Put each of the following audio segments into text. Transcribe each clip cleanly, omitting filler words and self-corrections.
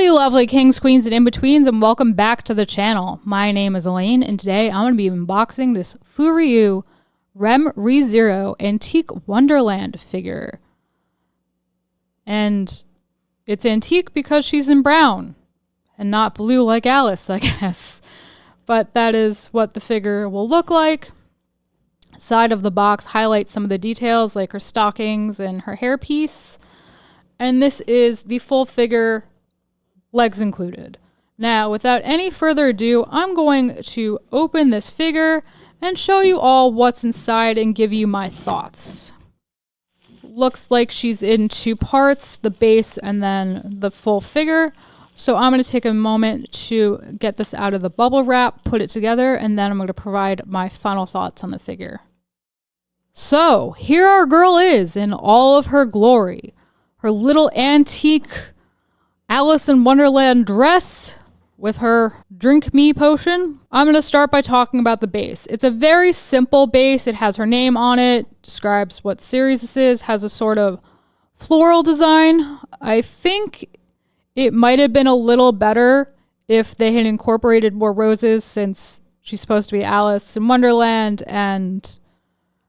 you lovely kings, queens, and in-betweens, and welcome back to the channel. My name is Elaine, and today I'm going to be unboxing this Furyu Rem ReZero Antique Wonderland figure. And it's antique because she's in brown and not blue like Alice, I guess. But that is what the figure will look like. Side of the box highlights some of the details like her stockings and her hairpiece. And this is the full figure, legs included. Now, without any further ado, I'm going to open this figure and show you all what's inside and give you my thoughts. Looks like she's in two parts, the base and then the full figure. So I'm going to take a moment to get this out of the bubble wrap, put it together, and then I'm going to provide my final thoughts on the figure. So here our girl is in all of her glory. Her little antique Alice in Wonderland dress with her drink me potion. I'm going to start by talking about the base. It's a very simple base. It has her name on it, describes what series this is, has a sort of floral design. I think it might have been a little better if they had incorporated more roses, since she's supposed to be Alice in Wonderland, and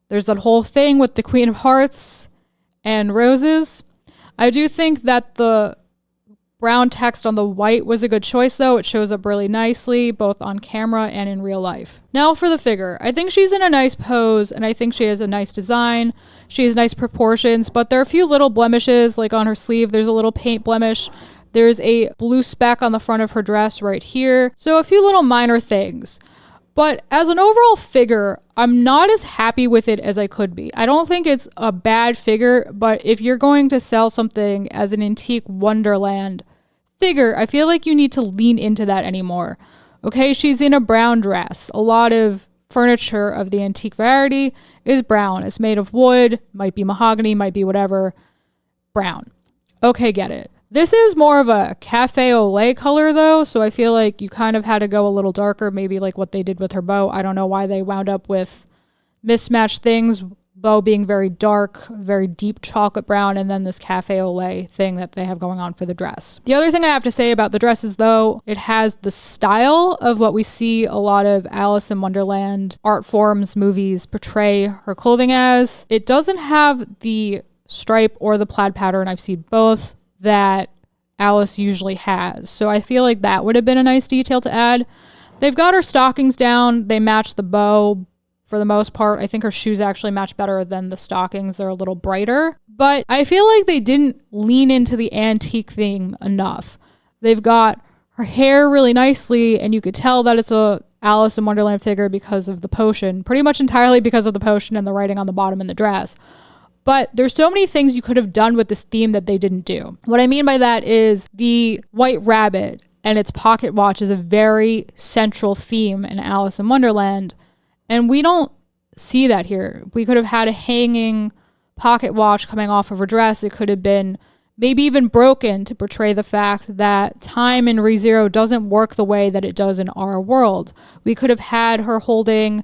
there's that whole thing with the Queen of Hearts and roses. I do think that the brown text on the white was a good choice, though. It shows up really nicely, both on camera and in real life. Now for the figure. I think she's in a nice pose, and I think she has a nice design. She has nice proportions, but there are a few little blemishes, like on her sleeve, there's a little paint blemish. There's a blue speck on the front of her dress right here. So a few little minor things. But as an overall figure, I'm not as happy with it as I could be. I don't think it's a bad figure, but if you're going to sell something as an antique Wonderland figure, I feel like you need to lean into that anymore. Okay, she's in a brown dress. A lot of furniture of the antique variety is brown. It's made of wood, might be mahogany, might be whatever. Brown. Okay, get it. This is more of a cafe au lait color, though, so I feel like you kind of had to go a little darker, maybe like what they did with her bow. I don't know why they wound up with mismatched things, bow being very dark, very deep chocolate brown, and then this cafe au lait thing that they have going on for the dress. The other thing I have to say about the dress is, though, it has the style of what we see a lot of Alice in Wonderland art forms, movies portray her clothing as. It doesn't have the stripe or the plaid pattern, I've seen both, that Alice usually has. So I feel like that would have been a nice detail to add. They've got her stockings down. They match the bow for the most part. I think her shoes actually match better than the stockings. They're a little brighter. But I feel like they didn't lean into the antique theme enough. They've got her hair really nicely, and you could tell that it's a Alice in Wonderland figure because of the potion. Pretty much entirely because of the potion and the writing on the bottom in the dress. But there's so many things you could have done with this theme that they didn't do. What I mean by that is the white rabbit and its pocket watch is a very central theme in Alice in Wonderland. And we don't see that here. We could have had a hanging pocket watch coming off of her dress. It could have been maybe even broken to portray the fact that time in ReZero doesn't work the way that it does in our world. We could have had her holding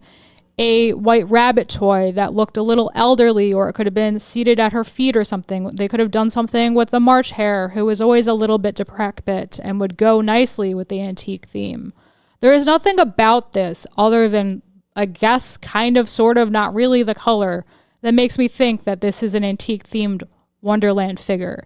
a white rabbit toy that looked a little elderly, or it could have been seated at her feet or something. They could have done something with the March Hare, who was always a little bit decrepit and would go nicely with the antique theme. There is nothing about this other than, I guess, kind of, sort of, not really the color that makes me think that this is an antique themed Wonderland figure.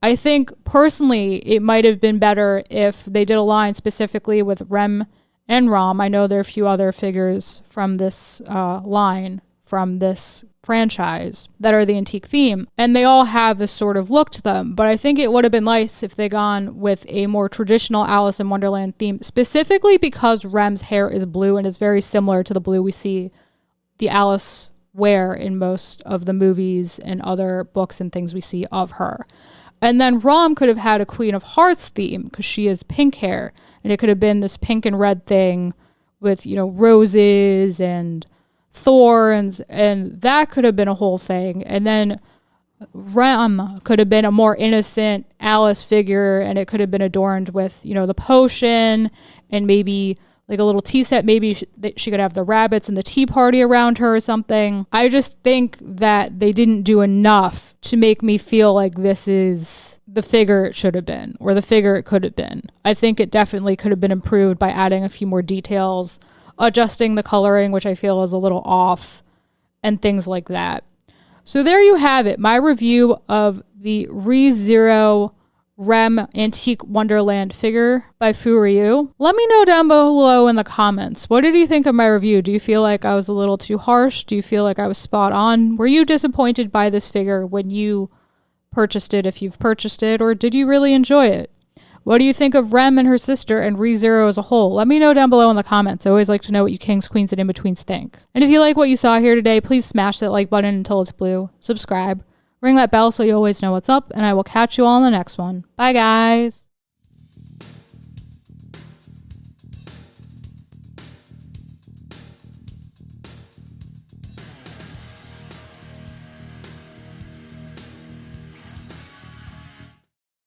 I think personally it might have been better if they did a line specifically with Rem and Rom. I know there are a few other figures from this line, from this franchise, that are the antique theme, and they all have this sort of look to them. But I think it would have been nice if they gone with a more traditional Alice in Wonderland theme, specifically because Rem's hair is blue and is very similar to the blue we see the Alice wear in most of the movies and other books and things we see of her. And then Rom could have had a Queen of Hearts theme because she has pink hair, and it could have been this pink and red thing with, you know, roses and thorns, and that could have been a whole thing. And then Rem could have been a more innocent Alice figure, and it could have been adorned with, you know, the potion and maybe like a little tea set. Maybe she could have the rabbits and the tea party around her or something. I just think that they didn't do enough to make me feel like this is the figure it should have been or the figure it could have been. I think it definitely could have been improved by adding a few more details, adjusting the coloring, which I feel is a little off, and things like that. So there you have it, my review of the ReZero Rem Antique Wonderland figure by Furyu. Let me know down below in the comments. What did you think of my review? Do you feel like I was a little too harsh? Do you feel like I was spot on? Were you disappointed by this figure when you purchased it, if you've purchased it, or did you really enjoy it? What do you think of Rem and her sister and ReZero as a whole? Let me know down below in the comments. I always like to know what you kings, queens, and in-betweens think. And if you like what you saw here today, please smash that like button until it's blue. Subscribe. Ring that bell so you always know what's up, and I will catch you all in the next one. Bye, guys.